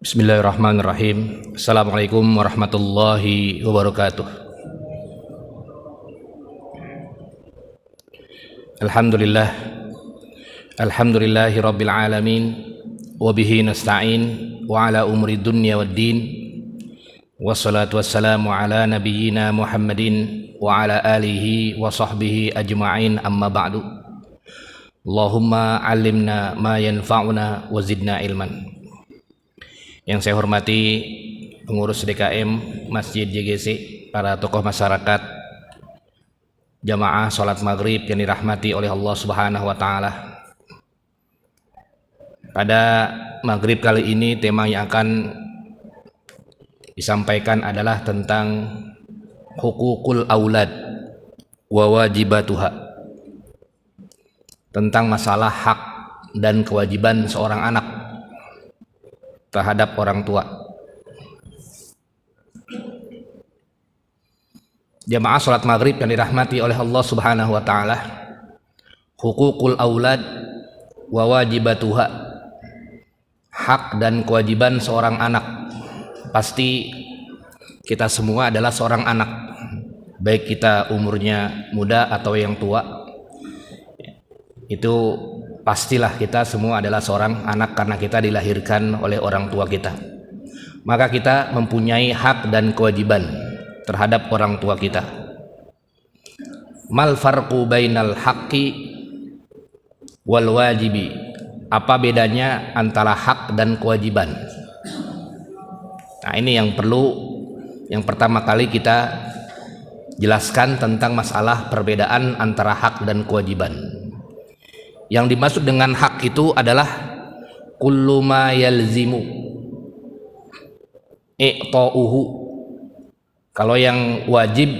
Bismillahirrahmanirrahim. Assalamualaikum warahmatullahi wabarakatuh. Alhamdulillah. Alhamdulillahi rabbil alamin. Wabihi nasta'in wa ala umri dunya waddin. Wassalatu wassalamu ala nabiyyina Muhammadin wa ala alihi wa sahbihi ajma'in, amma ba'du. Allahumma allimna ma yanfa'una wa zidna ilman. Yang saya hormati pengurus DKM Masjid JGC, para tokoh masyarakat, jamaah sholat maghrib yang dirahmati oleh Allah Subhanahu wa Ta'ala. Pada maghrib kali ini tema yang akan disampaikan adalah tentang hukukul aulad wa wajibatuha, tentang masalah hak dan kewajiban seorang anak terhadap orang tua. Jamaah sholat maghrib yang dirahmati oleh Allah Subhanahu wa Ta'ala, hukukul aulad wa wajibatuha, hak dan kewajiban seorang anak. Pasti kita semua adalah seorang anak, baik kita umurnya muda atau yang tua. Itu pastilah kita semua adalah seorang anak karena kita dilahirkan oleh orang tua kita. Maka kita mempunyai hak dan kewajiban terhadap orang tua kita. Mal farqu bainal haqqi wal wajibi? Apa bedanya antara hak dan kewajiban? Nah, ini yang perlu yang pertama kali kita jelaskan tentang masalah perbedaan antara hak dan kewajiban. Yang dimaksud dengan hak itu adalah kullu ma yalzimu i'ta'uhu. Kalau yang wajib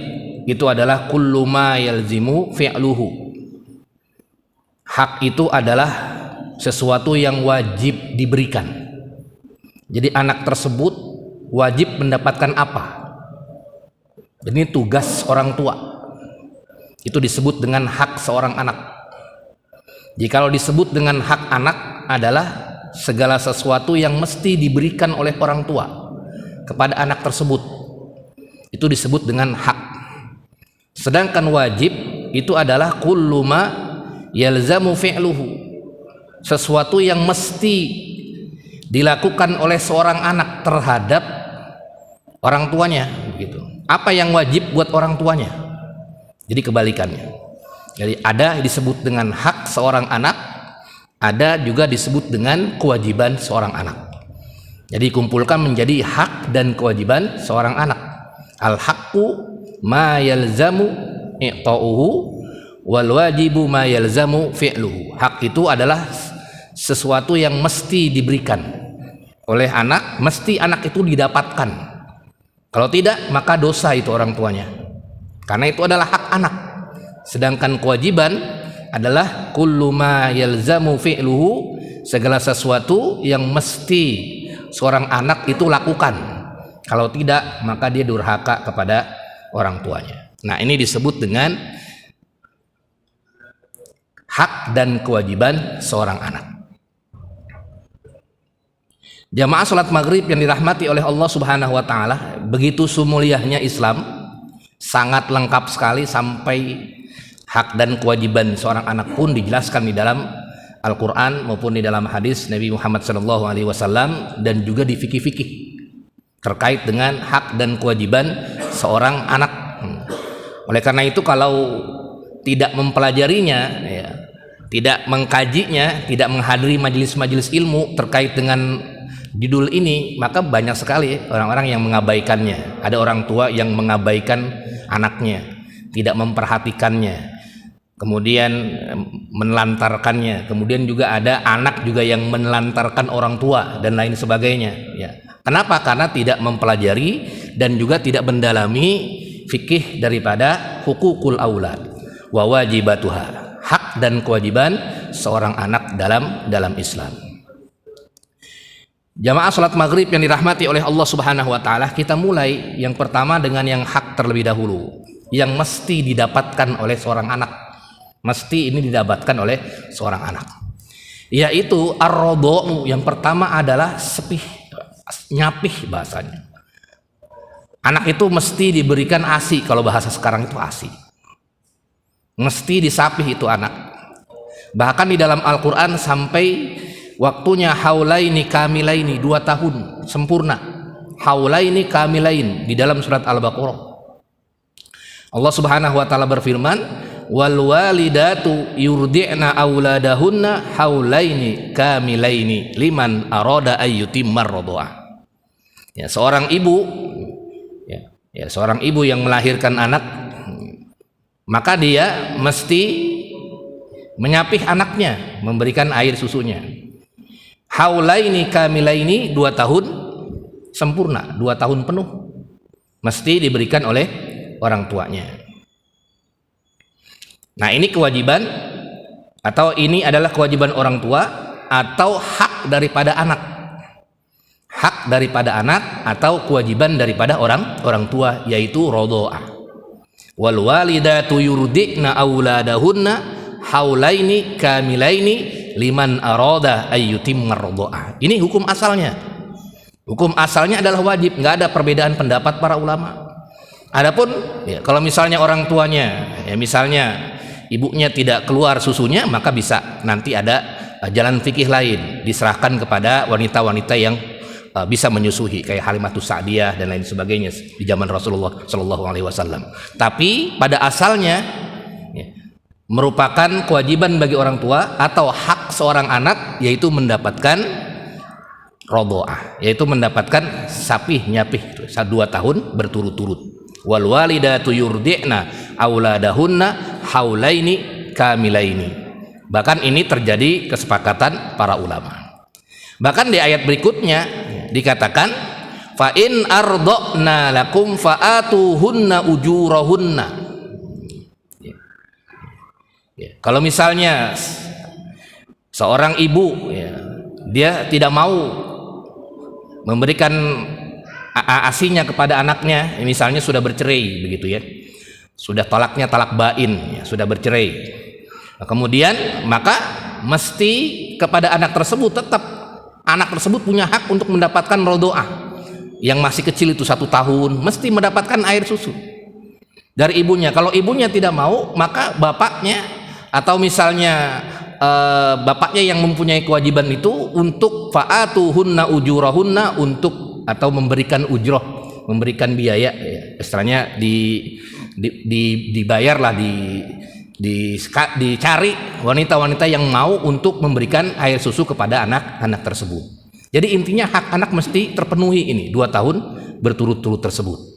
itu adalah kullu ma yalzimu fi'luhu. Hak itu adalah sesuatu yang wajib diberikan. Jadi anak tersebut wajib mendapatkan apa? Ini tugas orang tua. Itu disebut dengan hak seorang anak. Jikalau disebut dengan hak anak adalah segala sesuatu yang mesti diberikan oleh orang tua kepada anak tersebut, itu disebut dengan hak. Sedangkan wajib itu adalah kullu ma yalzamu fi'luhu, sesuatu yang mesti dilakukan oleh seorang anak terhadap orang tuanya, begitu. Apa yang wajib buat orang tuanya? Jadi kebalikannya. Jadi ada disebut dengan hak seorang anak, ada juga disebut dengan kewajiban seorang anak. Jadi kumpulkan menjadi hak dan kewajiban seorang anak. Al-haqqu ma yalzamu i'ta'uhu wal wajibu ma yalzamu fi'luhu. Hak itu adalah sesuatu yang mesti diberikan oleh anak, mesti anak itu didapatkan. Kalau tidak, maka dosa itu orang tuanya. Karena itu adalah hak anak. Sedangkan kewajiban adalah kullu ma yalzamu fi'luhu, segala sesuatu yang mesti seorang anak itu lakukan. Kalau tidak, maka dia durhaka kepada orang tuanya. Nah, ini disebut dengan hak dan kewajiban seorang anak. Jamaah salat maghrib yang dirahmati oleh Allah Subhanahu wa Ta'ala, begitu sumuliahnya Islam, sangat lengkap sekali sampai hak dan kewajiban seorang anak pun dijelaskan di dalam Al-Quran maupun di dalam hadis Nabi Muhammad SAW, dan juga di fikih-fikih terkait dengan hak dan kewajiban seorang anak. Oleh karena itu, kalau tidak mempelajarinya, ya, tidak mengkajinya, tidak menghadiri majelis-majelis ilmu terkait dengan judul ini, maka banyak sekali orang-orang yang mengabaikannya. Ada orang tua yang mengabaikan anaknya, tidak memperhatikannya, kemudian menelantarkannya. Kemudian juga ada anak juga yang menelantarkan orang tua dan lain sebagainya, ya. Kenapa? Karena tidak mempelajari dan juga tidak mendalami fikih daripada hukukul aulad wa wajibatuha, hak dan kewajiban seorang anak dalam Islam. Jamaah salat maghrib yang dirahmati oleh Allah Subhanahu wa Ta'ala, kita mulai yang pertama dengan yang hak terlebih dahulu, yang mesti didapatkan oleh seorang anak. Mesti ini didapatkan oleh seorang anak, yaitu ar-rodho'u. Yang pertama adalah sepih, nyapih bahasanya. Anak itu mesti diberikan ASI, kalau bahasa sekarang itu ASI. Mesti disapih itu anak. Bahkan di dalam Al-Quran sampai waktunya haulaini kamilaini, 2 tahun sempurna. Haulaini kamilain di dalam surat Al-Baqarah. Allah Subhanahu wa taala berfirman, wal walidatu yurdi'na auladahunna haulaini kamilaini liman arada ayyutimmar radha'ah. Ya, seorang ibu yang melahirkan anak, maka dia mesti menyapih anaknya, memberikan air susunya. Haulaini kamilaini, 2 tahun sempurna, 2 tahun penuh mesti diberikan oleh orang tuanya. Nah, ini kewajiban, atau ini adalah kewajiban orang tua atau hak daripada anak. Hak daripada anak atau kewajiban daripada orang tua, yaitu radha'ah. Wal walidatu yurdi'na auladahunna haulaini kamilaini liman arada ayyutimmar radha'ah. Ini hukum asalnya. Hukum asalnya adalah wajib, nggak ada perbedaan pendapat para ulama. Adapun ya, kalau misalnya orang tuanya, ya misalnya ibunya tidak keluar susunya, maka bisa nanti ada jalan fikih lain, diserahkan kepada wanita-wanita yang bisa menyusui, kayak Halimatus Sa'diyah dan lain sebagainya di zaman Rasulullah Shallallahu Alaihi Wasallam. Tapi pada asalnya ya, merupakan kewajiban bagi orang tua atau hak seorang anak, yaitu mendapatkan radha'ah, yaitu mendapatkan sapih nyapih 2 tahun berturut-turut. Wal walidatu yurdi'na auladahunna haulaini kamilaini. Bahkan ini terjadi kesepakatan para ulama. Bahkan di ayat berikutnya dikatakan, fa in arda'na lakum fa'atuhunna ujurahunna. Ya, kalau misalnya seorang ibu ya, dia tidak mau memberikan asinya kepada anaknya, misalnya sudah bercerai begitu ya, sudah talaknya talak bain ya, sudah bercerai, nah, kemudian maka mesti kepada anak tersebut, tetap anak tersebut punya hak untuk mendapatkan radha'ah. Yang masih kecil itu 1 tahun mesti mendapatkan air susu dari ibunya. Kalau ibunya tidak mau, maka bapaknya atau misalnya bapaknya yang mempunyai kewajiban itu untuk fa'atuhunna ujurahunna, untuk atau memberikan ujroh, memberikan biaya ya, istilahnya dibayarlah, dicari wanita-wanita yang mau untuk memberikan air susu kepada anak-anak tersebut. Jadi intinya hak anak mesti terpenuhi, ini 2 tahun berturut-turut tersebut.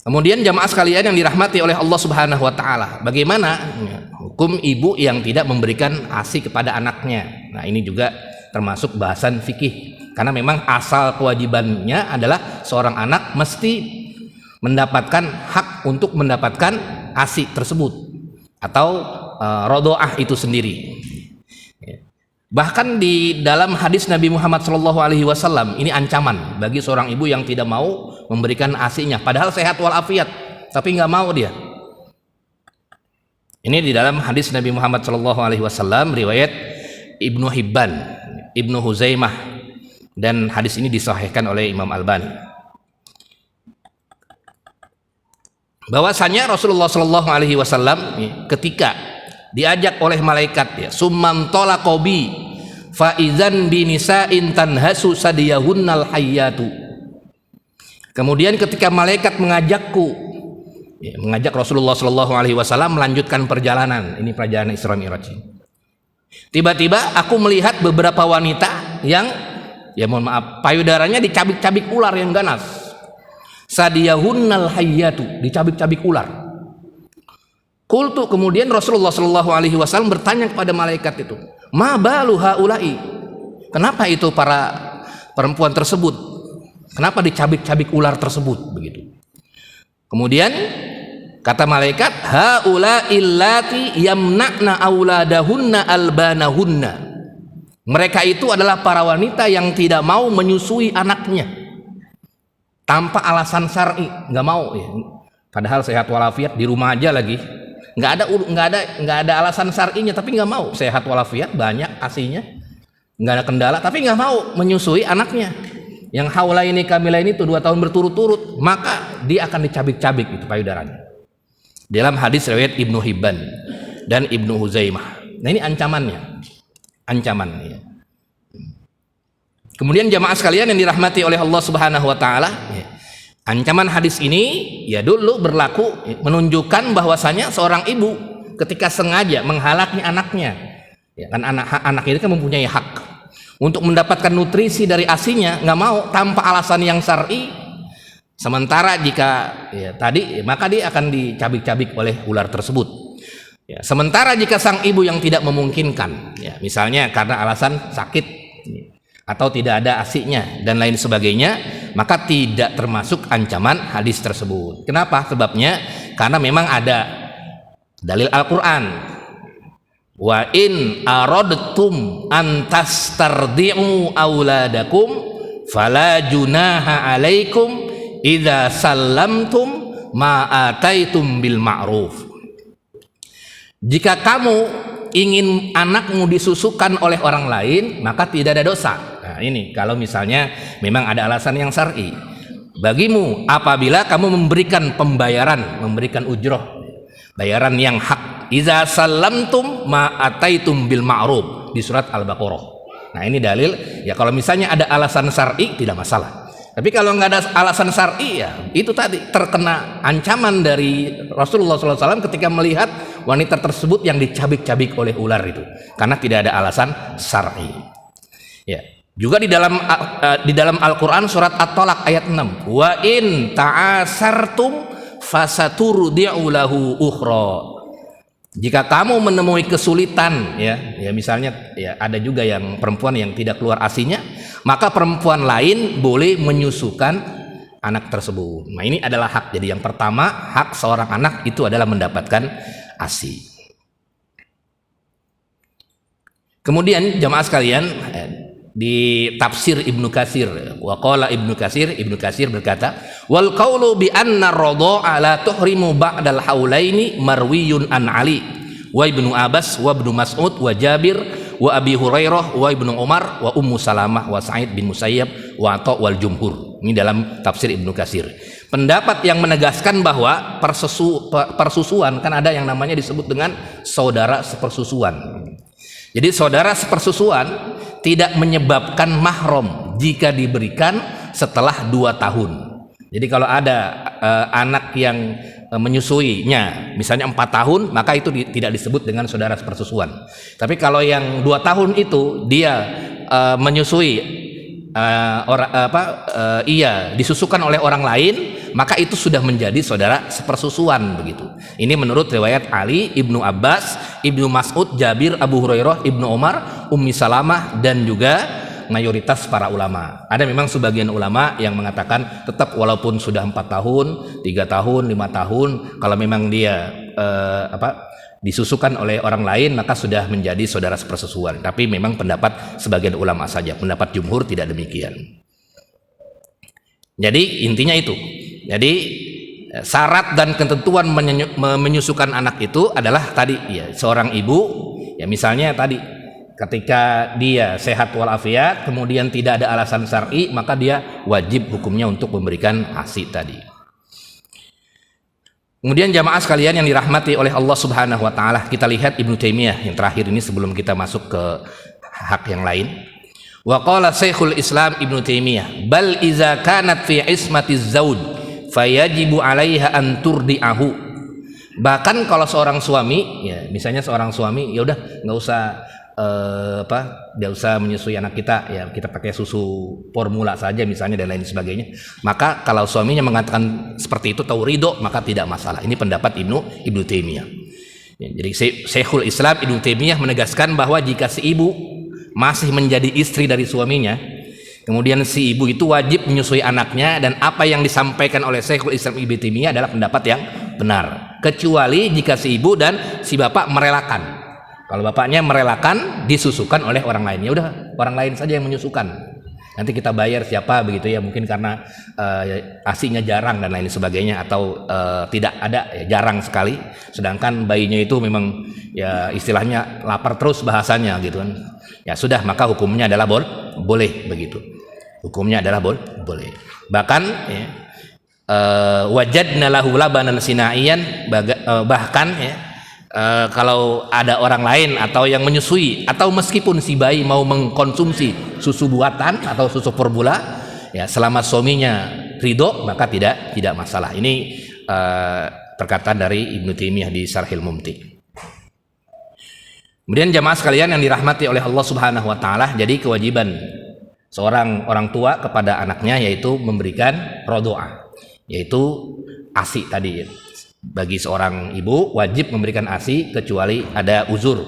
Kemudian jamaah sekalian yang dirahmati oleh Allah Subhanahu wa taala, bagaimana hukum ibu yang tidak memberikan ASI kepada anaknya? Nah, ini juga termasuk bahasan fikih, karena memang asal kewajibannya adalah seorang anak mesti mendapatkan hak untuk mendapatkan ASI tersebut atau radha'ah itu sendiri. Bahkan di dalam hadis Nabi Muhammad SAW, ini ancaman bagi seorang ibu yang tidak mau memberikan ASI-nya, padahal sehat walafiat, tapi nggak mau dia. Ini di dalam hadis Nabi Muhammad SAW riwayat Ibnu Hibban, Ibnu Huzaimah, dan hadis ini disahihkan oleh Imam Albani. Bahwasanya Rasulullah SAW ketika diajak oleh malaikat ya, summan talaqobi fa idzan bi nisa'in tanhasu sadiyahunnal hayyatu. Kemudian ketika malaikat mengajakku ya, mengajak Rasulullah SAW melanjutkan perjalanan, ini perjalanan Isra Mi'raj. Tiba-tiba aku melihat beberapa wanita yang ya mohon maaf, payudaranya dicabik-cabik ular yang ganas. Sadiyahunnal hayyatu, dicabik-cabik ular. Qultu, kemudian Rasulullah SAW bertanya kepada malaikat itu, ma balu haula'i, kenapa itu para perempuan tersebut, kenapa dicabik-cabik ular tersebut begitu. Kemudian kata malaikat, haula illati yamna'na auladahunna albanahunna, mereka itu adalah para wanita yang tidak mau menyusui anaknya tanpa alasan syar'i, nggak mau ya. Padahal sehat walafiat, di rumah aja lagi, nggak ada alasan syar'inya, tapi nggak mau, sehat walafiat, banyak asinya, nggak ada kendala, tapi nggak mau menyusui anaknya yang haulaini kamilaini itu 2 tahun berturut-turut, maka dia akan dicabik-cabik itu payudaranya. Dalam hadis riwayat Ibnu Hibban dan Ibnu Huzaimah. Nah ini ancamannya, ancamannya. Kemudian jamaah sekalian yang dirahmati oleh Allah Subhanahu Wa Taala, ancaman hadis ini ya dulu berlaku menunjukkan bahwasanya seorang ibu ketika sengaja menghalangi anaknya, ya kan anak ini kan mempunyai hak untuk mendapatkan nutrisi dari ASI-nya, nggak mau tanpa alasan yang syar'i. Sementara jika ya, tadi maka dia akan dicabik-cabik oleh ular tersebut. Ya, sementara jika sang ibu yang tidak memungkinkan, ya, misalnya karena alasan sakit atau tidak ada ASI-nya dan lain sebagainya, maka tidak termasuk ancaman hadis tersebut. Kenapa? Sebabnya karena memang ada dalil Al-Quran. Wa in aradtum an tastardi'u auladakum fala junaha alaikum idza sallamtum ma ataitum bil ma'ruf. Jika kamu ingin anakmu disusukan oleh orang lain, maka tidak ada dosa. Nah, ini kalau misalnya memang ada alasan yang syar'i. Bagimu apabila kamu memberikan pembayaran, memberikan ujroh, bayaran yang hak. Iza salamtum ma ataitum bil ma'ruf di surat Al-Baqarah. Nah ini dalil ya, kalau misalnya ada alasan syar'i tidak masalah. Tapi kalau nggak ada alasan syar'i ya itu tadi terkena ancaman dari Rasulullah SAW ketika melihat wanita tersebut yang dicabik-cabik oleh ular itu karena tidak ada alasan syar'i. Ya. Juga di dalam Al-Quran surat At-Talaq ayat 6. Wa in ta'asartum fasaturdi'u lahu ukhra. Jika kamu menemui kesulitan, ya misalnya ya ada juga yang perempuan yang tidak keluar ASI-nya, maka perempuan lain boleh menyusukan anak tersebut. Nah ini adalah hak. Jadi yang pertama, hak seorang anak itu adalah mendapatkan ASI. Kemudian jamaah sekalian, di tafsir Ibnu Katsir, wa qala Ibnu Katsir berkata, wal qaulu bi anna ar-radha'a la tuhrimu ba'dal haulaini marwiyun an Ali wa Ibnu Abbas wa Ibnu Mas'ud wa Jabir wa Abi Hurairah wa Ibnu Umar wa Ummu Salamah wa Sa'id bin Musayyab wa Atha wal jumhur. Ini dalam tafsir Ibnu Katsir. Pendapat yang menegaskan bahwa persusuan kan ada yang namanya disebut dengan saudara sepersusuan. Jadi saudara sepersusuan tidak menyebabkan mahram jika diberikan setelah 2 tahun. Jadi kalau ada anak yang menyusuinya misalnya 4 tahun, maka itu tidak disebut dengan saudara sepersusuan. Tapi kalau yang 2 tahun itu dia menyusui disusukan oleh orang lain, maka itu sudah menjadi saudara sepersusuan begitu. Ini menurut riwayat Ali, Ibnu Abbas, Ibnu Mas'ud, Jabir, Abu Hurairah, Ibnu Umar, Ummi Salamah dan juga mayoritas para ulama. Ada memang sebagian ulama yang mengatakan tetap walaupun sudah 4 tahun, 3 tahun, 5 tahun, kalau memang dia disusukan oleh orang lain maka sudah menjadi saudara sepersusuan. Tapi memang pendapat sebagian ulama saja, pendapat jumhur tidak demikian. Jadi intinya itu. Jadi syarat dan ketentuan menyusukan anak itu adalah tadi ya seorang ibu ya misalnya tadi ketika dia sehat walafiat kemudian tidak ada alasan syar'i maka dia wajib hukumnya untuk memberikan ASI tadi. Kemudian jamaah sekalian yang dirahmati oleh Allah Subhanahu wa taala, kita lihat Ibnu Taimiyah yang terakhir ini sebelum kita masuk ke hak yang lain. Wa qala Syekhul Islam Ibnu Taimiyah, bal iza kanat fi ismatiz zauj fayajibu 'alaiha an turdi'ahu. Bahkan kalau seorang suami ya misalnya seorang suami ya udah enggak usah enggak usah menyusui anak kita ya, kita pakai susu formula saja misalnya dan lain sebagainya. Maka kalau suaminya mengatakan seperti itu tahu ridho maka tidak masalah. Ini pendapat Ibnu Taimiyah. Ya, jadi Syekhul Islam Ibnu Taimiyah menegaskan bahwa jika si ibu masih menjadi istri dari suaminya, kemudian si ibu itu wajib menyusui anaknya, dan apa yang disampaikan oleh Syekhul Islam Ibnu Taimiyah adalah pendapat yang benar, kecuali jika si ibu dan si bapak merelakan. Kalau bapaknya merelakan disusukan oleh orang lain, ya udah orang lain saja yang menyusukan. nanti kita bayar siapa begitu ya, mungkin karena ASInya jarang dan lain sebagainya, atau tidak ada ya, jarang sekali, sedangkan bayinya itu memang ya istilahnya lapar terus bahasanya gitu kan, ya sudah, maka hukumnya adalah boleh begitu, hukumnya adalah boleh. Bahkan ya, wajadna lahu labanan sinaian, bahkan ya, kalau ada orang lain atau yang menyusui, atau meskipun si bayi mau mengkonsumsi susu buatan atau susu formula ya, selama suaminya ridho, maka tidak masalah. Ini perkataan dari Ibnu Taimiyah di Syarhil Mumti. Kemudian jamaah sekalian yang dirahmati oleh Allah Subhanahu wa taala, jadi kewajiban seorang orang tua kepada anaknya yaitu memberikan rodoah, yaitu ASI tadi ya. Bagi seorang ibu wajib memberikan ASI kecuali ada uzur,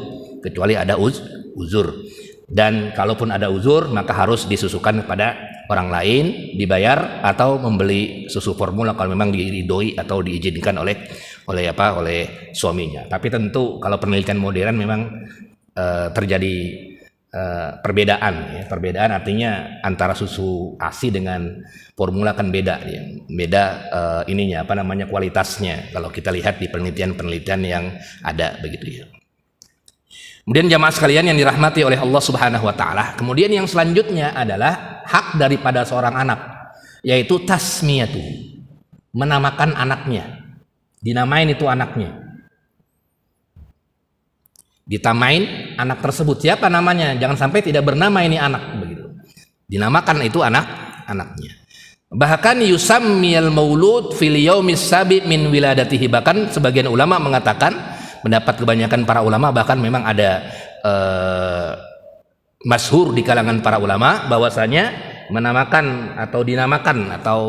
dan kalaupun ada uzur maka harus disusukan kepada orang lain, dibayar atau membeli susu formula kalau memang diridhoi atau diizinkan oleh suaminya. Tapi tentu kalau penelitian modern memang terjadi perbedaan ya. Perbedaan artinya antara susu ASI dengan formula kan beda ya. Beda ininya kualitasnya kalau kita lihat di penelitian yang ada begitu ya. Kemudian jamaah sekalian yang dirahmati oleh Allah Subhanahu wa taala, kemudian yang selanjutnya adalah hak daripada seorang anak, yaitu tasmiyatu, menamakan anaknya. Dinamain itu anaknya. Ditamain anak tersebut, siapa namanya, jangan sampai tidak bernama ini anak begitu, dinamakan itu anaknya. Bahkan yusammiyal maulud fil yaumis sabi min wiladatihi, bahkan sebagian ulama mengatakan, pendapat kebanyakan para ulama, bahkan memang ada masyhur di kalangan para ulama bahwasanya menamakan atau dinamakan atau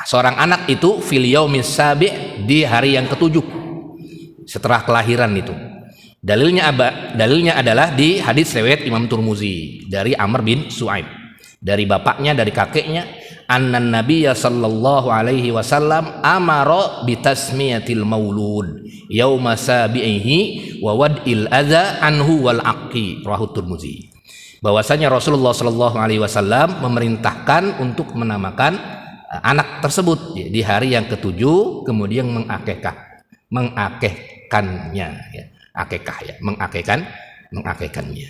seorang anak itu fil yaumis sabi, di hari yang ketujuh setelah kelahiran itu. Dalilnya adalah di hadis riwayat Imam Turmuzi dari Amr bin Su'aib, dari bapaknya, dari kakeknya, annan nabiyya sallallahu alaihi wasallam amara bitasmiyatil maulud yauma sabihi wa wad'il adza anhu wal aqi, rawahu Turmuzi. Bahwasanya Rasulullah sallallahu alaihi wasallam memerintahkan untuk menamakan anak tersebut di hari yang ketujuh, kemudian mengakekahkannya ya. Akekah ya, mengakekahkannya.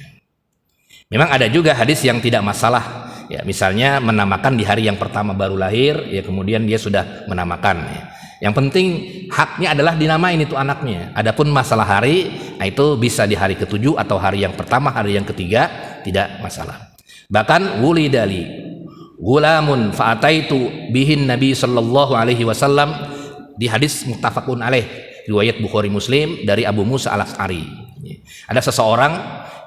Memang ada juga hadis yang tidak masalah ya, misalnya menamakan di hari yang pertama baru lahir ya, kemudian dia sudah menamakan ya. Yang penting haknya adalah dinamain itu anaknya. Adapun masalah hari, itu bisa di hari ketujuh atau hari yang pertama, hari yang ketiga, tidak masalah. Bahkan wulidali gulamun fa'ataitu bihin Nabi sallallahu alaihi wasallam, di hadis muttafaqun alaih riwayat Bukhari Muslim dari Abu Musa al-Asy'ari. Ada seseorang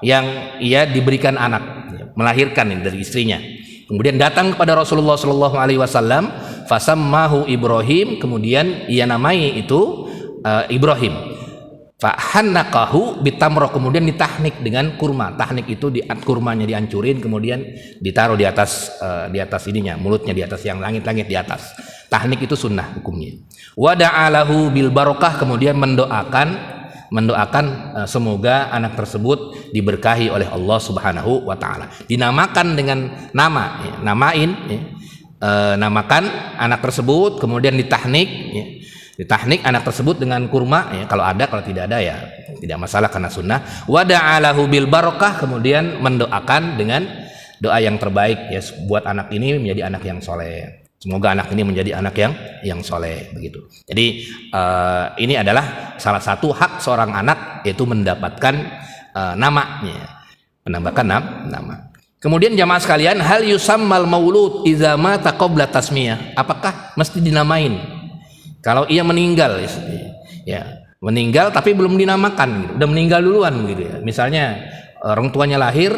yang ia diberikan anak, melahirkan dari istrinya. Kemudian datang kepada Rasulullah sallallahu alaihi wasallam, fasammahu Ibrahim, kemudian ia namai itu Ibrahim. Fahannaqahu bitamra, kemudian ditahnik dengan kurma. Tahnik itu kurmanya dihancurin, kemudian ditaruh di atas ininya, mulutnya di atas, yang langit-langit di atas. Tahnik itu sunnah hukumnya. Wa da'alahu bil barokah, kemudian mendoakan semoga anak tersebut diberkahi oleh Allah Subhanahu wa taala. Dinamakan dengan nama ya, namakan anak tersebut, kemudian ditahnik ya. Ditahnik anak tersebut dengan kurma ya, kalau ada, kalau tidak ada ya tidak masalah karena sunnah. Wa da'alahu bil barokah, kemudian mendoakan dengan doa yang terbaik ya, buat anak ini menjadi anak yang soleh. Semoga anak ini menjadi anak yang soleh begitu. Jadi ini adalah salah satu hak seorang anak, yaitu mendapatkan namanya, menambahkan nama. Kemudian jamaah sekalian, hal yusammal maulud idza mata qabla tasmiyah, apakah mesti dinamain kalau ia meninggal ya, meninggal tapi belum dinamakan gitu, udah meninggal duluan gitu ya. Misalnya orang tuanya lahir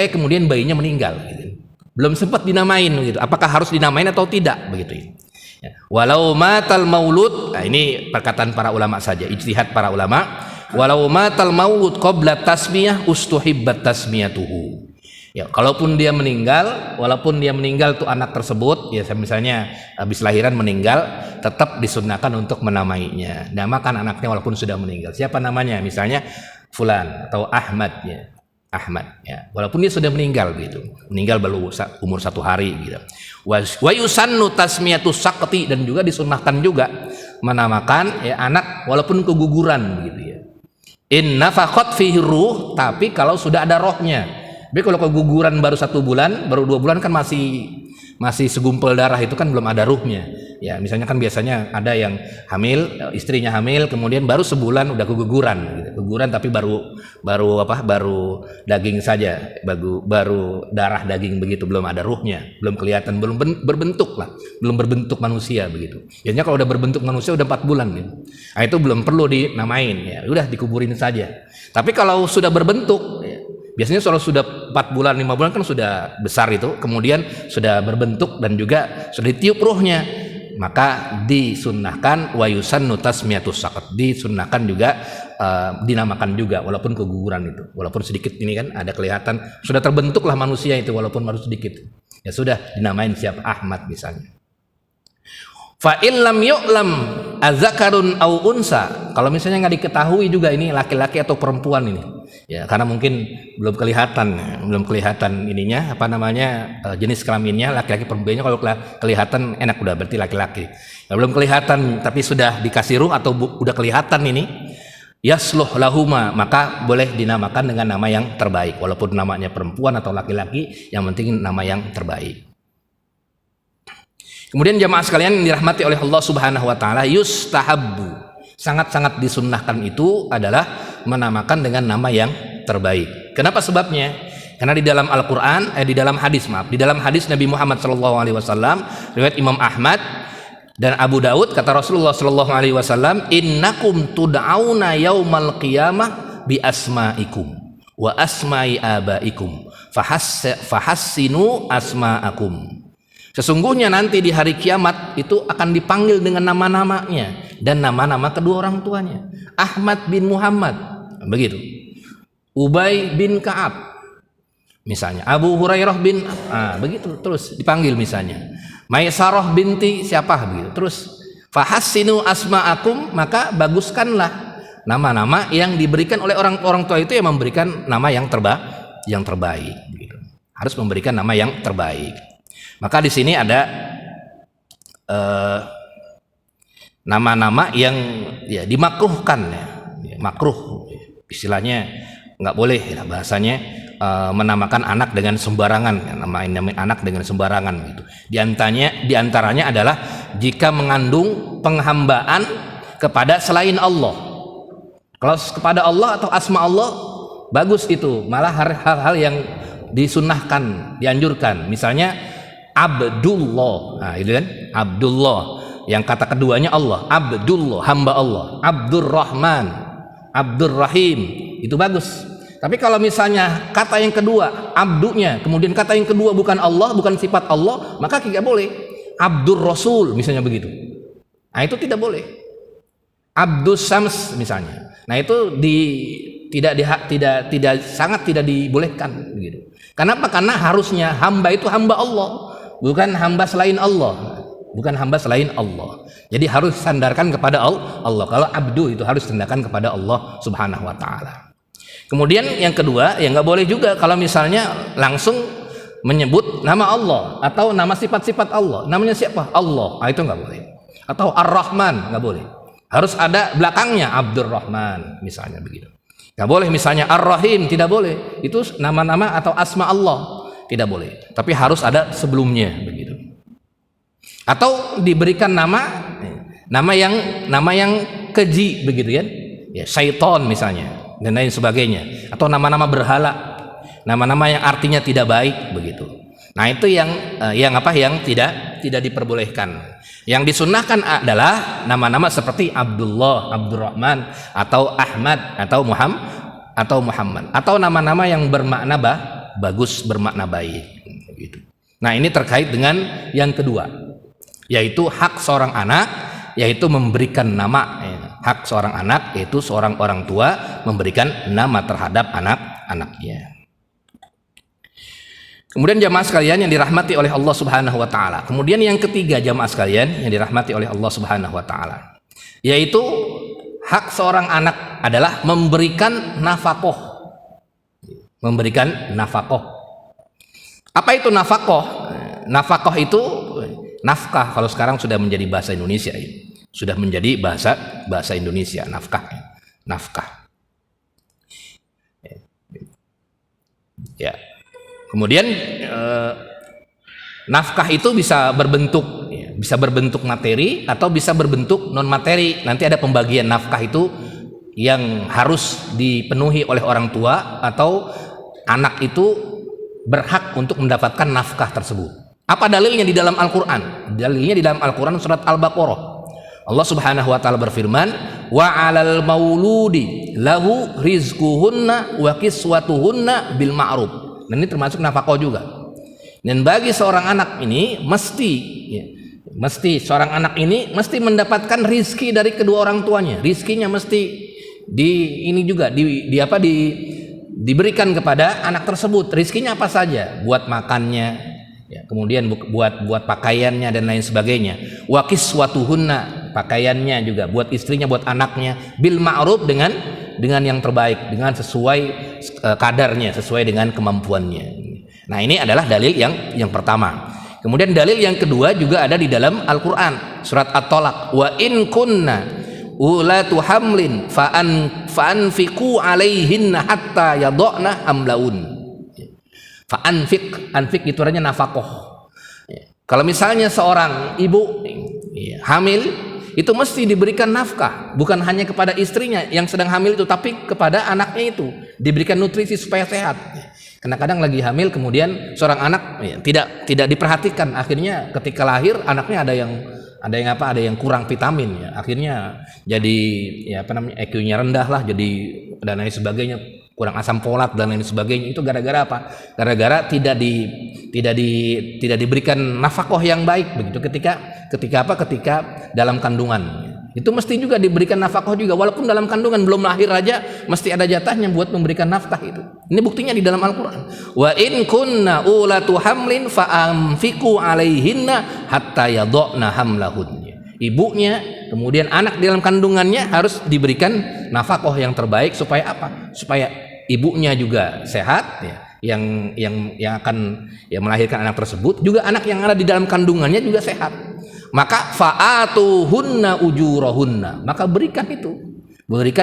kemudian bayinya meninggal gitu, belum sempat dinamain gitu, apakah harus dinamain atau tidak begitu ya. Walau matal maulud, nah ini perkataan para ulama saja, ijtihad para ulama, walau matal maulud qabla tasmiyah ustuhibbat tasmiyatuhu ya, walaupun dia meninggal tuh anak tersebut ya, misalnya habis lahiran meninggal, tetap disunnahkan untuk menamainya, namakan anaknya walaupun sudah meninggal. Siapa namanya? Misalnya Fulan atau Ahmad ya, Ahmad ya, walaupun dia sudah meninggal gitu, meninggal baru umur 1 hari gitu. Wa yusannu tasmiyatus saqti, dan juga disunnahkan juga menamakan ya anak walaupun keguguran gitu ya. In nafaqat fihi ruh, tapi kalau sudah ada rohnya. Tapi kalau keguguran baru 1 bulan, baru 2 bulan kan masih segumpal darah, itu kan belum ada ruhnya. Ya, misalnya kan biasanya ada yang hamil, istrinya hamil, kemudian baru sebulan udah keguguran gitu. Keguguran tapi baru daging saja, baru darah daging begitu, belum ada ruhnya, belum kelihatan, belum berbentuk lah, belum berbentuk manusia begitu. Biasanya kalau udah berbentuk manusia udah 4 bulan gitu. Nah, itu belum perlu dinamain ya, udah dikuburin saja. Tapi kalau sudah berbentuk ya, biasanya kalau sudah 4 bulan, 5 bulan kan sudah besar itu, kemudian sudah berbentuk dan juga sudah ditiup ruhnya, maka disunnahkan wa yusannu tasmiyatus saqat, disunnahkan juga dinamakan juga walaupun keguguran itu, walaupun sedikit ini kan ada kelihatan sudah terbentuklah manusia itu walaupun baru sedikit, ya sudah dinamain siapa, Ahmad misalnya. Fa illam yu'lam azakarun au unsa, kalau misalnya nggak diketahui juga ini laki-laki atau perempuan ini ya, karena mungkin belum kelihatan ininya apa namanya jenis kelaminnya, laki-laki perempuannya, kalau kelihatan enak udah berarti laki-laki. Ya, belum kelihatan tapi sudah dikasih ruh atau udah kelihatan ini, yasluh lahuma, maka boleh dinamakan dengan nama yang terbaik walaupun namanya perempuan atau laki-laki, yang penting nama yang terbaik. Kemudian jamaah sekalian yang dirahmati oleh Allah Subhanahu wa taala, yustahabbu, sangat-sangat disunnahkan itu adalah menamakan dengan nama yang terbaik. Kenapa sebabnya? Karena di dalam Al-Qur'an, di dalam hadis Nabi Muhammad SAW, riwayat Imam Ahmad dan Abu Daud, kata Rasulullah SAW, innakum tud'auna yaumal qiyamah bi asma'ikum wa asma'i abaikum fahassinu asma'akum. Sesungguhnya nanti di hari kiamat itu akan dipanggil dengan nama-namanya dan nama-nama kedua orang tuanya. Ahmad bin Muhammad, begitu. Ubay bin Ka'ab, misalnya. Abu Hurairah bin, begitu terus dipanggil misalnya. Maisarah binti siapa begitu. Terus fahassinu asma'akum, maka baguskanlah nama-nama yang diberikan oleh orang tua itu, yang memberikan nama yang terbaik begitu. Harus memberikan nama yang terbaik. Maka di sini ada nama-nama yang ya dimakruhkan ya, makruh istilahnya, nggak boleh ya, bahasanya menamakan anak dengan sembarangan, ya, namain anak dengan sembarangan gitu. Di antaranya adalah jika mengandung penghambaan kepada selain Allah. Kalau kepada Allah atau asma Allah bagus itu, malah hal-hal yang disunnahkan, dianjurkan. Misalnya Abdullah, nah itu kan Abdullah, yang kata keduanya Allah, Abdullah, hamba Allah. Abdurrahman, Abdurrahim, itu bagus. Tapi kalau misalnya kata yang kedua abdunya, kemudian kata yang kedua bukan Allah, bukan sifat Allah, maka tidak boleh. Abdur Rasul misalnya begitu, nah itu tidak boleh. Abdus Sams misalnya, nah itu sangat tidak dibolehkan begitu. Kenapa? Karena harusnya hamba itu hamba Allah, bukan hamba selain Allah, Jadi harus sandarkan kepada Allah. Kalau abdu itu harus sandarkan kepada Allah Subhanahu wa taala. Kemudian yang kedua, ya nggak boleh juga kalau misalnya langsung menyebut nama Allah atau nama sifat-sifat Allah. Namanya siapa? Allah. Itu nggak boleh. Atau Ar-Rahman, nggak boleh. Harus ada belakangnya Abdurrahman misalnya begitu. Nggak boleh misalnya Ar-Rahim, tidak boleh. Itu nama-nama atau asma Allah, tidak boleh. Tapi harus ada sebelumnya begitu. Atau diberikan nama yang keji begitu kan? Ya, syaiton misalnya dan lain sebagainya. Atau nama-nama berhala, nama-nama yang artinya tidak baik begitu. Nah, itu yang tidak diperbolehkan. Yang disunnahkan adalah nama-nama seperti Abdullah, Abdurrahman, atau Ahmad, atau Muhammad, atau nama-nama yang bermakna bagus, bermakna baik gitu. Nah, ini terkait dengan yang kedua, yaitu hak seorang anak, yaitu memberikan nama. Hak seorang anak yaitu seorang orang tua memberikan nama terhadap anak-anaknya. Kemudian jamaah sekalian yang dirahmati oleh Allah Subhanahu wa taala. Kemudian yang ketiga jamaah sekalian yang dirahmati oleh Allah Subhanahu wa taala, yaitu hak seorang anak adalah memberikan nafkah. memberikan nafkah. Apa itu nafkah? Nafkah itu nafkah, kalau sekarang sudah menjadi bahasa Indonesia ya. Sudah menjadi bahasa Indonesia, nafkah. Nafkah. Ya. Kemudian nafkah itu bisa berbentuk materi atau bisa berbentuk non materi. Nanti ada pembagian nafkah itu yang harus dipenuhi oleh orang tua atau anak itu berhak untuk mendapatkan nafkah tersebut. Apa dalilnya di dalam Al-Qur'an? Dalilnya di dalam Al-Qur'an surat Al-Baqarah. Allah Subhanahu wa taala berfirman, "Wa 'alal mauludi lahu rizquhunna wa kiswatuhunna bil ma'ruf." Dan ini termasuk nafkah juga. Dan bagi seorang anak ini mesti seorang anak ini mesti mendapatkan rizki dari kedua orang tuanya. Rizkinya mesti diberikan kepada anak tersebut. Rizkinya apa saja? Buat makannya, ya, kemudian buat pakaiannya dan lain sebagainya. Wa kiswatuhunna, pakaiannya juga buat istrinya, buat anaknya, bil ma'ruf dengan yang terbaik, dengan sesuai kadarnya, sesuai dengan kemampuannya. Nah, ini adalah dalil yang pertama. Kemudian dalil yang kedua juga ada di dalam Al-Qur'an, surat At-Thalaq, wa in kunna ulatu hamlin fa'anfiqu 'alaihinna hatta yadhna hamlaun. Anfik itu artinya nafkah. Kalau misalnya seorang ibu hamil, itu mesti diberikan nafkah, bukan hanya kepada istrinya yang sedang hamil itu, tapi kepada anaknya itu diberikan nutrisi supaya sehat. Karena kadang lagi hamil kemudian seorang anak tidak diperhatikan, akhirnya ketika lahir anaknya ada yang kurang vitamin ya. Akhirnya jadi IQ-nya rendah lah, jadi dan lain sebagainya, kurang asam folat dan lain sebagainya. Itu gara-gara apa? Gara-gara tidak diberikan nafkah yang baik begitu ketika dalam kandungan. Itu mesti juga diberikan nafkah juga, walaupun dalam kandungan belum lahir aja mesti ada jatahnya buat memberikan nafkah itu. Ini buktinya di dalam Al-Qur'an. Wa in kunna ulatu hamlin fa'amfiqu 'alaihinna hatta yadhna hamlahun. Ibunya kemudian anak di dalam kandungannya harus diberikan nafkah yang terbaik supaya apa? Supaya ibunya juga sehat ya. Yang akan melahirkan anak tersebut, juga anak yang ada di dalam kandungannya juga sehat. Maka fa'atuhunna ujurahunna, maka berikan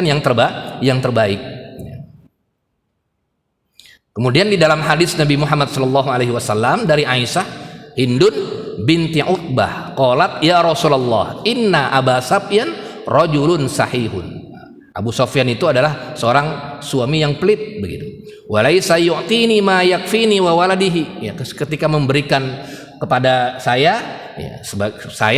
yang terbaik. Kemudian di dalam hadis Nabi Muhammad SAW dari Aisyah Hindun binti Uqbah qalat, ya Rasulullah, inna Aba Sufyan rajulun sahihun. Abu Sufyan itu adalah seorang suami yang pelit begitu. Walaisa yu'tini ma yakfini wa waladihi. Ya, ketika memberikan kepada saya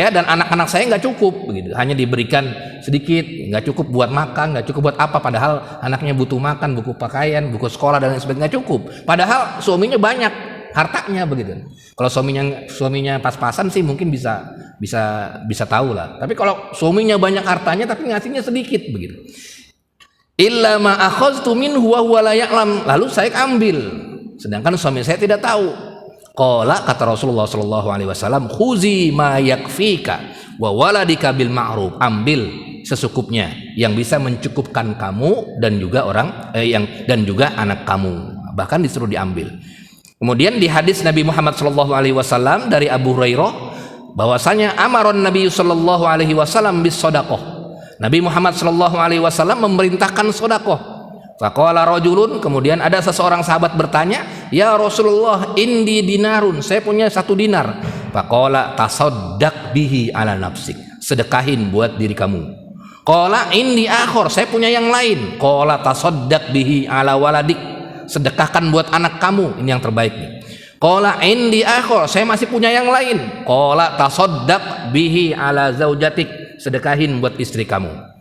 dan anak-anak saya nggak cukup begitu, hanya diberikan sedikit, nggak cukup buat makan, nggak cukup buat apa, padahal anaknya butuh makan, buku pakaian, buku sekolah dan lain sebagainya, nggak cukup, padahal suaminya banyak hartanya begitu. Kalau suaminya pas-pasan sih mungkin bisa tahu lah, tapi kalau suaminya banyak hartanya tapi ngasihnya sedikit begitu, illa ma akhadtu minhu wa huwa la ya'lam, lalu saya ambil sedangkan suami saya tidak tahu. Qala, kata Rasulullah SAW, khuzi ma yakfika wa waladika bil ma'ruf, ambil secukupnya yang bisa mencukupkan kamu dan juga dan juga anak kamu, bahkan disuruh diambil. Kemudian di hadis Nabi Muhammad SAW dari Abu Hurairah bahwasanya amaron Nabi SAW bis sadaqah, Nabi Muhammad SAW memerintahkan sedekah. Faqala rajulun, kemudian ada seseorang sahabat bertanya, ya Rasulullah, indi dinarun, saya punya 1 dinar. Faqala tasaddaq bihi ala nafsik, sedekahin buat diri kamu. Qala indi akhar, saya punya yang lain. Qala tasaddaq bihi ala waladik, sedekahkan buat anak kamu, ini yang terbaik nih. Qala indi akhar, saya masih punya yang lain. Qala tasaddaq bihi ala zaujatik, sedekahin buat istri kamu.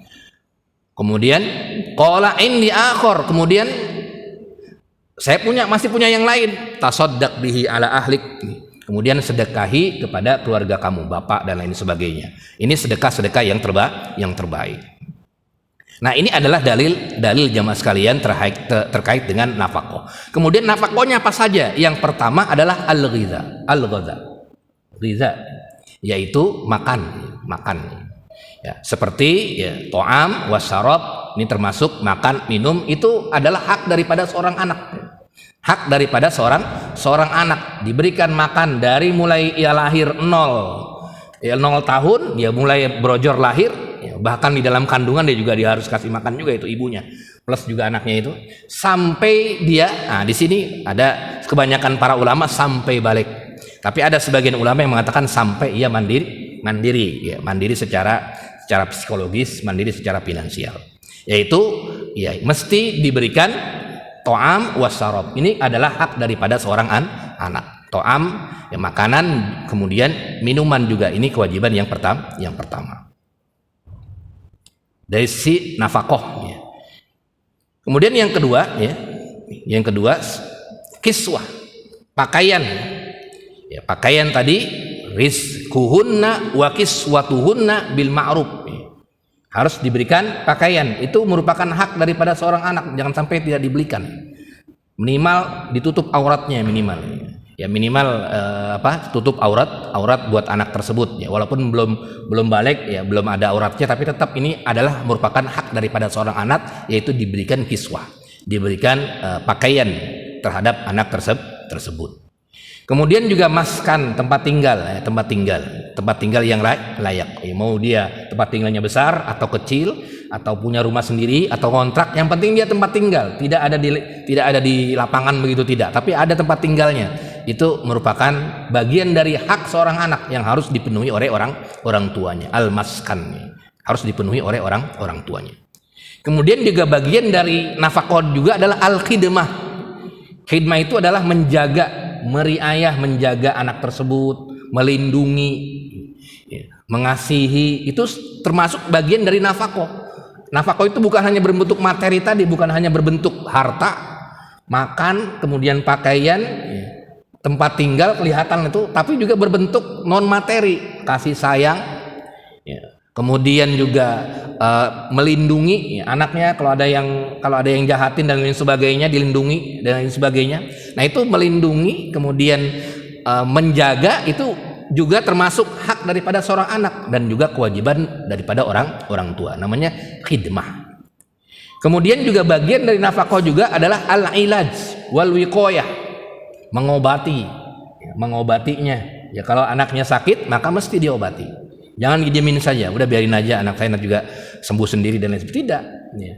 Kemudian qala indi akhar, kemudian saya masih punya yang lain. Tasaddaq bihi ala ahlik, kemudian sedekahi kepada keluarga kamu, bapak dan lain sebagainya. Ini sedekah yang terbaik. Nah, ini adalah dalil jamaah sekalian terkait dengan nafkah. Kemudian nafkahnya apa saja? Yang pertama adalah al-ghiza. Ghiza yaitu makan. Ya, seperti to'am wasyarab, ini termasuk makan minum, itu adalah hak daripada seorang anak. Hak daripada seorang anak diberikan makan dari mulai ia lahir 0 tahun, dia mulai brojor lahir, ya, bahkan di dalam kandungan dia juga harus kasih makan juga itu ibunya, plus juga anaknya itu sampai dia. Nah, di sini ada kebanyakan para ulama sampai balik, tapi ada sebagian ulama yang mengatakan sampai ia mandiri, ya, mandiri secara psikologis, mandiri secara finansial, yaitu ya mesti diberikan to'am wasarab. Ini adalah hak daripada seorang anak. To'am, ya, makanan, kemudian minuman juga. Ini kewajiban yang pertama. Dari si nafkah. Ya. Kemudian yang kedua, kiswah, pakaian. Ya, pakaian tadi rizquhunna wa kiswatuhunna bil ma'ruf. Harus diberikan pakaian, itu merupakan hak daripada seorang anak, jangan sampai tidak dibelikan. Minimal ditutup auratnya, minimal tutup aurat buat anak tersebut, ya, walaupun belum balik, ya, belum ada auratnya, tapi tetap ini adalah merupakan hak daripada seorang anak, yaitu diberikan kiswah, diberikan pakaian terhadap anak tersebut. Kemudian juga maskan, tempat tinggal yang layak. Ya, mau dia tempat tinggalnya besar atau kecil, atau punya rumah sendiri atau kontrak, yang penting dia tempat tinggal, tidak ada di lapangan begitu, tidak, tapi ada tempat tinggalnya. Itu merupakan bagian dari hak seorang anak yang harus dipenuhi oleh orang tuanya. Al-maskan harus dipenuhi oleh orang tuanya. Kemudian juga bagian dari nafkah juga adalah al-khidmah. Khidmah itu adalah meriayah, menjaga anak tersebut, melindungi, mengasihi, itu termasuk bagian dari nafkah. Nafkah itu bukan hanya berbentuk materi tadi, bukan hanya berbentuk harta, makan, kemudian pakaian, tempat tinggal kelihatan itu, tapi juga berbentuk non materi, kasih sayang, kemudian juga melindungi anaknya kalau ada yang jahatin dan lain sebagainya, dilindungi dan lain sebagainya. Nah, itu melindungi, kemudian menjaga, itu juga termasuk hak daripada seorang anak dan juga kewajiban daripada orang tua, namanya khidmah. Kemudian juga bagian dari nafkah juga adalah al-ilaj wal wiqayah, mengobatinya. Ya, kalau anaknya sakit maka mesti diobati. Jangan didiemin saja, udah biarin aja anak saya juga sembuh sendiri dan lain sebagainya. Tidak, ya.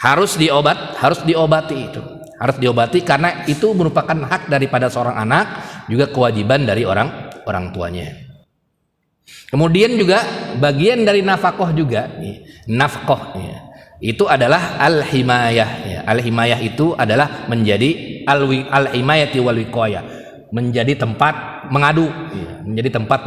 Harus diobati itu. Harus diobati karena itu merupakan hak daripada seorang anak, juga kewajiban dari orang tuanya. Kemudian juga bagian dari nafkah juga, nafkah itu adalah al-himayah. Ya. Al-himayah itu adalah menjadi al-himayati wal wiqayah, menjadi tempat mengadu, menjadi tempat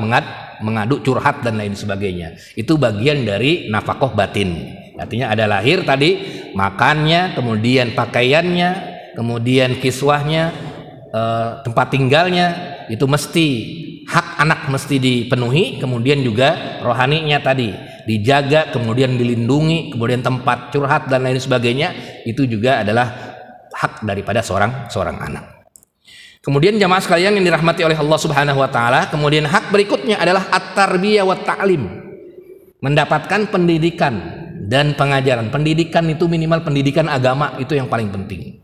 mengadu curhat dan lain sebagainya. Itu bagian dari nafkah batin. Artinya ada lahir tadi, makannya, kemudian pakaiannya, kemudian kiswahnya, tempat tinggalnya, itu mesti hak anak mesti dipenuhi. Kemudian juga rohaninya tadi dijaga, kemudian dilindungi, kemudian tempat curhat dan lain sebagainya, itu juga adalah hak daripada seorang anak. Kemudian jamaah sekalian yang dirahmati oleh Allah Subhanahu wa taala, kemudian hak berikutnya adalah at-tarbiyah wa ta'lim. Mendapatkan pendidikan dan pengajaran. Pendidikan itu minimal pendidikan agama, itu yang paling penting.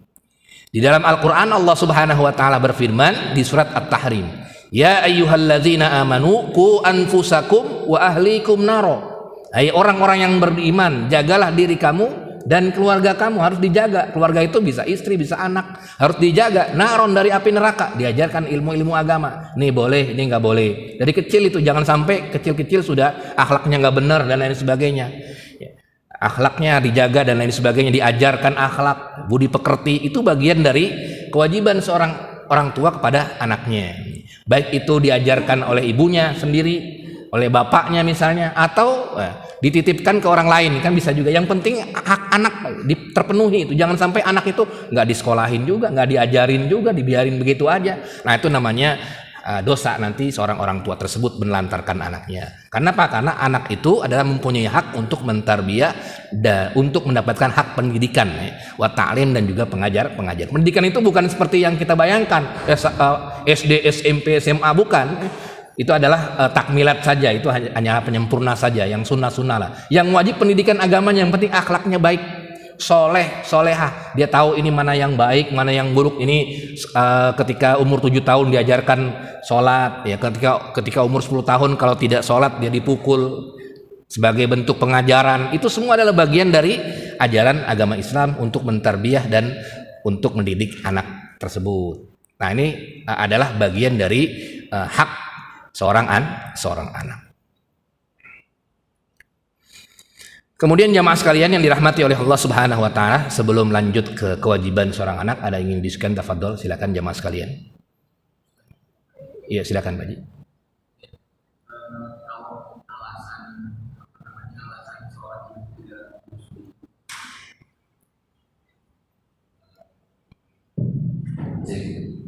Di dalam Al-Qur'an Allah Subhanahu wa taala berfirman di surat At-Tahrim, "Ya ayyuhalladzina amanu qu anfusakum wa ahlikum naro." Hai orang-orang yang beriman, jagalah diri kamu dan keluarga kamu, harus dijaga. Keluarga itu bisa istri, bisa anak, harus dijaga. Naron, dari api neraka. Diajarkan ilmu-ilmu agama. Ini boleh, ini nggak boleh. Dari kecil itu jangan sampai kecil-kecil sudah akhlaknya nggak benar dan lain sebagainya. Akhlaknya dijaga dan lain sebagainya. Diajarkan akhlak, budi pekerti, itu bagian dari kewajiban seorang orang tua kepada anaknya. Baik itu diajarkan oleh ibunya sendiri, oleh bapaknya misalnya, atau dititipkan ke orang lain, kan bisa juga. Yang penting hak anak terpenuhi itu. Jangan sampai anak itu nggak disekolahin juga, nggak diajarin juga, dibiarin begitu aja. Nah, itu namanya dosa nanti seorang orang tua tersebut menelantarkan anaknya. Karena apa? Karena anak itu adalah mempunyai hak untuk mentarbiyah dan untuk mendapatkan hak pendidikan, wa ta'lim, dan juga pengajar. Pendidikan itu bukan seperti yang kita bayangkan, SD, SMP, SMA, bukan. Itu adalah takmilat saja, itu hanya penyempurna saja, yang sunnah-sunnah lah. Yang wajib pendidikan agamanya, yang penting akhlaknya baik, soleh, solehah. Dia tahu ini mana yang baik, mana yang buruk. Ini ketika umur 7 tahun diajarkan sholat, ya ketika umur 10 tahun kalau tidak sholat dia dipukul sebagai bentuk pengajaran. Itu semua adalah bagian dari ajaran agama Islam untuk mentarbiyah dan untuk mendidik anak tersebut. Nah, ini adalah bagian dari hak seorang anak. Kemudian jamaah sekalian yang dirahmati oleh Allah Subhanahu wa taala, sebelum lanjut ke kewajiban seorang anak, ada yang ingin diskusikan, tafadhol, silakan jamaah sekalian. Iya, silakan Pak Ji.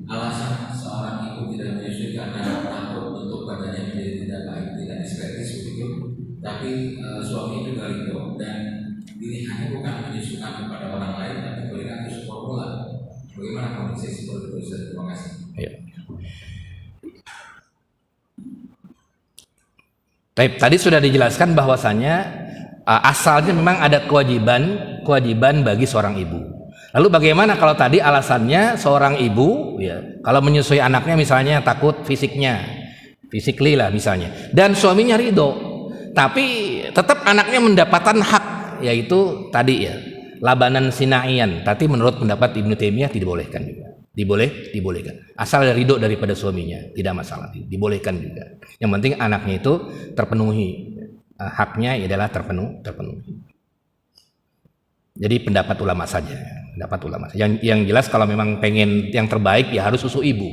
Alasan seorang ibu tidak menyusui karena takut bentuk badannya menjadi tidak baik, tidak estetis begitu. Tapi suami itu ridho dan pilihannya bukan menyusukan kepada orang lain, tapi berikan susu formula. Bagaimana kondisi seperti itu? Terima kasih. Ya. Tadi sudah dijelaskan bahwasanya asalnya memang ada kewajiban bagi seorang ibu. Lalu bagaimana kalau tadi alasannya seorang ibu, ya, kalau menyusui anaknya misalnya takut physically lah misalnya, dan suaminya ridho, tapi tetap anaknya mendapatkan hak, yaitu tadi ya labanan sinaian. Tapi menurut pendapat Ibnu Taimiyah dibolehkan juga, dibolehkan. Asal ridho daripada suaminya tidak masalah, dibolehkan juga. Yang penting anaknya itu terpenuhi, haknya adalah terpenuhi. Jadi pendapat ulama saja. Yang jelas kalau memang pengen yang terbaik ya harus susu ibu,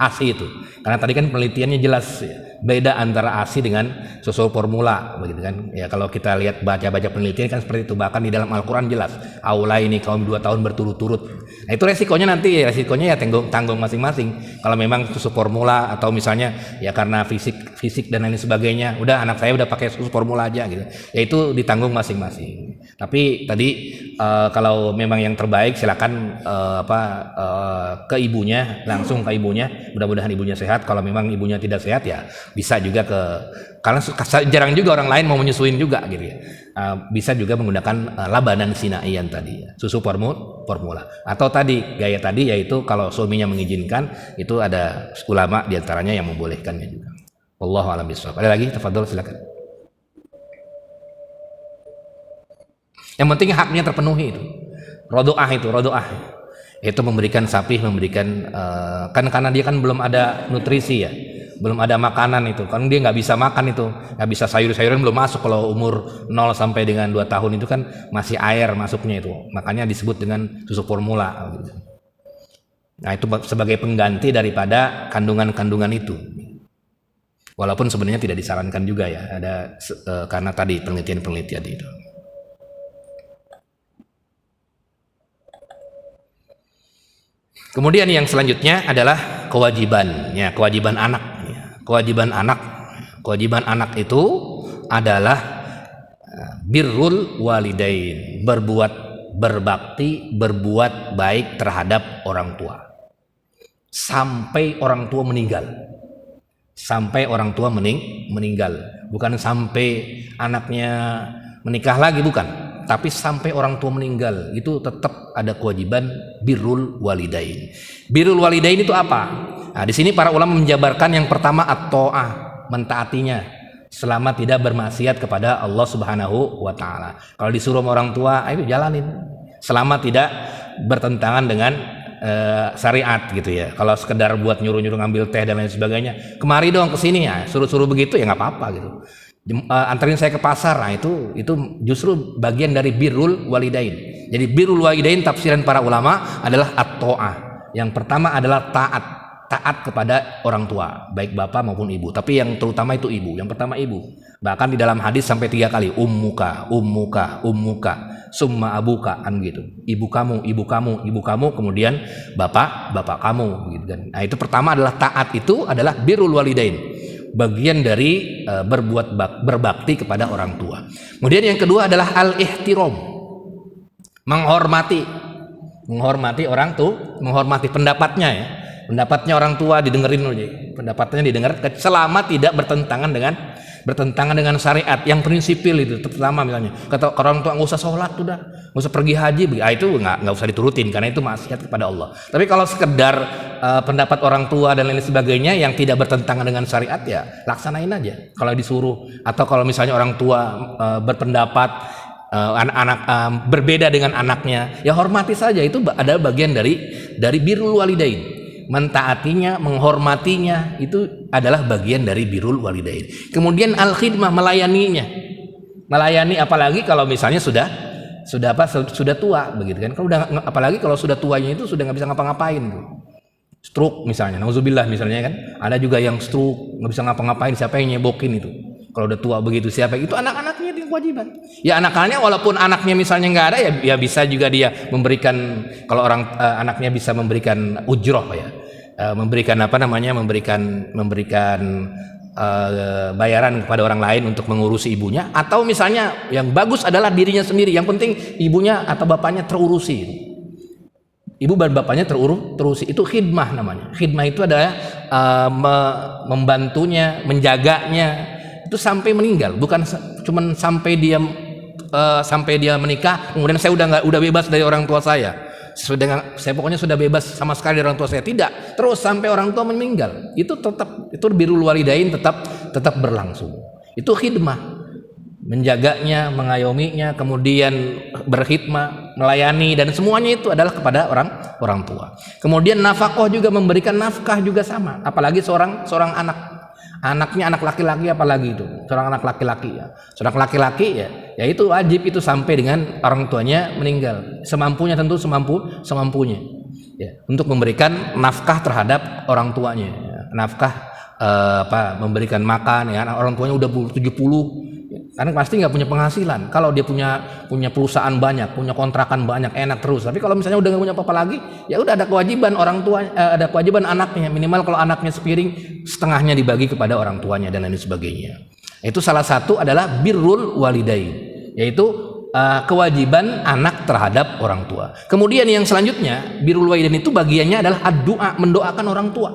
ASI itu. Karena tadi kan penelitiannya jelas ya, beda antara ASI dengan susu formula, begitu kan? Ya kalau kita lihat baca penelitian kan seperti itu. Bahkan di dalam Al-Qur'an jelas, aula ini kaum 2 tahun berturut-turut. Nah, itu resikonya ya tanggung masing-masing. Kalau memang susu formula atau misalnya ya karena fisik dan lain sebagainya, udah anak saya udah pakai susu formula aja gitu. Ya itu ditanggung masing-masing. Tapi tadi kalau memang yang terbaik silakan ke ibunya, langsung ke ibunya. Mudah-mudahan ibunya sehat. Kalau memang ibunya tidak sehat ya bisa juga karena jarang juga orang lain mau menyusuin juga gitu ya. Bisa juga menggunakan labanan sinaian tadi ya, susu formula. Atau tadi gaya tadi yaitu kalau suaminya mengizinkan, itu ada ulama diantaranya yang membolehkannya juga. Wallahu a'lam bishawab. Ada lagi? Tafadhol silakan. Yang penting haknya terpenuhi itu. Rodoah itu memberikan sapi, memberikan kan karena dia kan belum ada nutrisi ya, belum ada makanan itu, kan dia nggak bisa makan itu, nggak bisa sayur-sayuran belum masuk. Kalau umur 0 sampai dengan 2 tahun itu kan masih air masuknya itu, makanya disebut dengan susu formula gitu. Nah itu sebagai pengganti daripada kandungan-kandungan itu, walaupun sebenarnya tidak disarankan juga ya, ada karena tadi penelitian itu. Kemudian yang selanjutnya adalah kewajiban anak. Kewajiban anak itu adalah birrul walidain, berbakti, berbuat baik terhadap orang tua sampai orang tua meninggal. Bukan sampai anaknya menikah lagi, bukan. Tapi sampai orang tua meninggal itu tetap ada kewajiban birrul walidain. Birrul walidain itu apa? Nah, di sini para ulama menjabarkan yang pertama at-ta'ah, mentaatinya selama tidak bermaksiat kepada Allah Subhanahu wa taala. Kalau disuruh sama orang tua, ayo jalanin. Selama tidak bertentangan dengan syariat gitu ya. Kalau sekedar buat nyuruh-nyuruh ngambil teh dan lain sebagainya, kemari dong ke sini ya, suruh-suruh begitu ya nggak apa-apa gitu. Antarin saya ke pasar, nah itu justru bagian dari birrul walidain. Jadi birrul walidain tafsiran para ulama adalah at-ta'ah. Yang pertama adalah taat kepada orang tua, baik bapak maupun ibu. Tapi yang terutama itu ibu. Yang pertama ibu. Bahkan di dalam hadis sampai 3 kali, ummuka, summa abuka, kan gitu. Ibu kamu, kemudian bapak kamu gitu kan. Nah, itu pertama adalah taat, itu adalah birrul walidain. Bagian dari berbakti kepada orang tua. Kemudian yang kedua adalah al-ihtiram, menghormati orang tua, menghormati pendapatnya ya. Pendapatnya orang tua didengerin aja, pendapatnya didengar selama tidak bertentangan bertentangan dengan syariat yang prinsipil itu, terutama misalnya kata orang tua nggak usah sholat udah, nggak usah pergi haji, itu nggak usah diturutin karena itu maksiat kepada Allah. Tapi kalau sekedar pendapat orang tua dan lain sebagainya yang tidak bertentangan dengan syariat, ya laksanain aja kalau disuruh. Atau kalau misalnya orang tua berpendapat anak-anak berbeda dengan anaknya, ya hormati saja, itu adalah bagian dari birrul walidain. Mentaatinya, menghormatinya, itu adalah bagian dari birrul walidain. Kemudian al-khidmah, melayaninya. Melayani apalagi kalau misalnya sudah tua begitu kan. Kalau apalagi kalau sudah tuanya itu sudah nggak bisa ngapa-ngapain tuh. Stroke misalnya, nauzubillah misalnya kan. Ada juga yang stroke, nggak bisa ngapa-ngapain, siapa yang nyebokin itu? Kalau udah tua begitu siapa? Itu anak-anaknya itu kewajiban. Ya anak-anaknya walaupun anaknya misalnya nggak ada, ya bisa juga dia memberikan, kalau anaknya bisa memberikan ujroh ya, memberikan bayaran kepada orang lain untuk mengurusi ibunya. Atau misalnya yang bagus adalah dirinya sendiri, yang penting ibunya atau bapaknya terurusi. Ibu dan bapaknya terurusi, itu khidmah namanya. Khidmah itu adalah membantunya, menjaganya itu sampai meninggal, bukan cuman sampai dia menikah kemudian saya udah bebas dari orang tua saya pokoknya sudah bebas sama sekali dari orang tua saya, tidak, terus sampai orang tua meninggal, itu birrul walidain tetap berlangsung. Itu khidmah, menjaganya, mengayominya, kemudian berkhidmah, melayani, dan semuanya itu adalah kepada orang tua. Kemudian nafkah juga, memberikan nafkah juga sama, apalagi seorang anaknya anak laki-laki, apalagi itu seorang anak laki-laki ya itu wajib itu sampai dengan orang tuanya meninggal, semampunya, tentu semampunya ya, untuk memberikan nafkah terhadap orang tuanya ya. Nafkah memberikan makan ya, orang tuanya udah 70 karena pasti nggak punya penghasilan. Kalau dia punya perusahaan banyak, punya kontrakan banyak, enak terus. Tapi kalau misalnya udah nggak punya apa-apa lagi, ya udah ada kewajiban orang tua, ada kewajiban anaknya. Minimal kalau anaknya sepiring, setengahnya dibagi kepada orang tuanya dan lain sebagainya. Itu salah satu adalah birrul walidain, yaitu kewajiban anak terhadap orang tua. Kemudian yang selanjutnya, birrul walidain itu bagiannya adalah doa, mendoakan orang tua.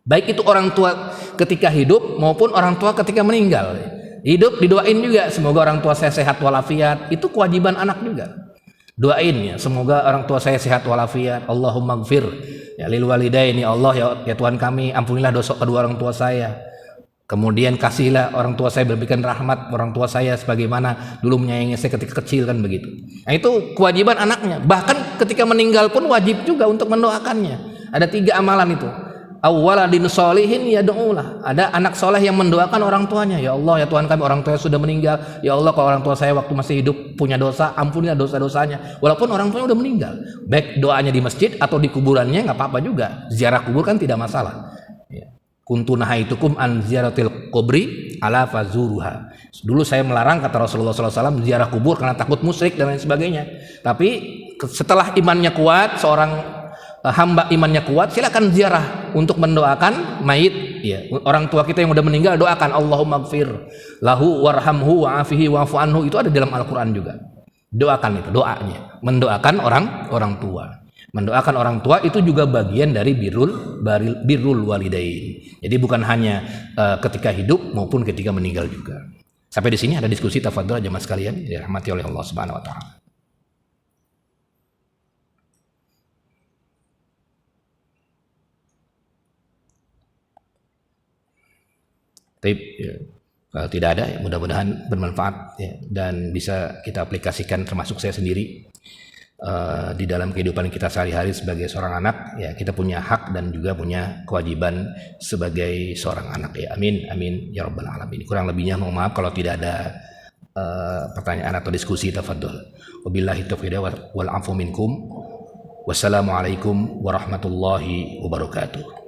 Baik itu orang tua ketika hidup maupun orang tua ketika meninggal. Hidup didoain juga, semoga orang tua saya sehat walafiat, itu kewajiban anak juga. Doain ya, semoga orang tua saya sehat walafiat. Allahumma gfir ya lil walidaini, Allah ya Tuhan kami, ampunilah dosa kedua orang tua saya. Kemudian kasihlah orang tua saya, berikan rahmat orang tua saya sebagaimana dulu menyayangi saya ketika kecil, kan begitu. Nah, itu kewajiban anaknya. Bahkan ketika meninggal pun wajib juga untuk mendoakannya. Ada 3 amalan itu. Awwaladin sholihin yad'ulah. Ada anak soleh yang mendoakan orang tuanya. Ya Allah, ya Tuhan kami, orang tua sudah meninggal. Ya Allah, kalau orang tua saya waktu masih hidup punya dosa, ampunilah dosa-dosanya. Walaupun orang tuanya udah meninggal. Baik doanya di masjid atau di kuburannya, nggak apa-apa juga. Ziarah kubur kan tidak masalah. Ya. Kuntu nahaitukum an ziaratil kubri ala fazuruha. Dulu saya melarang, kata Rasulullah SAW, ziarah kubur karena takut musyrik dan lain sebagainya. Tapi setelah imannya kuat, seorang hamba imannya kuat, silakan ziarah untuk mendoakan mayit ya. Orang tua kita yang udah meninggal, doakan Allahumma gfir lahu warhamhu wa'afihi wa'fu anhu, itu ada dalam Al-Qur'an juga. Doakan itu, doanya mendoakan orang tua. Mendoakan orang tua itu juga bagian dari birrul walidain. Jadi bukan hanya ketika hidup maupun ketika meninggal juga. Sampai di sini ada diskusi, tafadhol jemaah sekalian, dirahmati oleh Allah Subhanahu wa taala. Tapi ya, kalau tidak ada, ya, mudah-mudahan bermanfaat ya, dan bisa kita aplikasikan, termasuk saya sendiri di dalam kehidupan kita sehari-hari sebagai seorang anak. Ya, kita punya hak dan juga punya kewajiban sebagai seorang anak ya. Amin, amin ya rabbal alamin. Kurang lebihnya mohon maaf kalau tidak ada pertanyaan atau diskusi, tafadhol. Wabillahi taufiq wal afu minkum. Wassalamualaikum warahmatullahi wabarakatuh.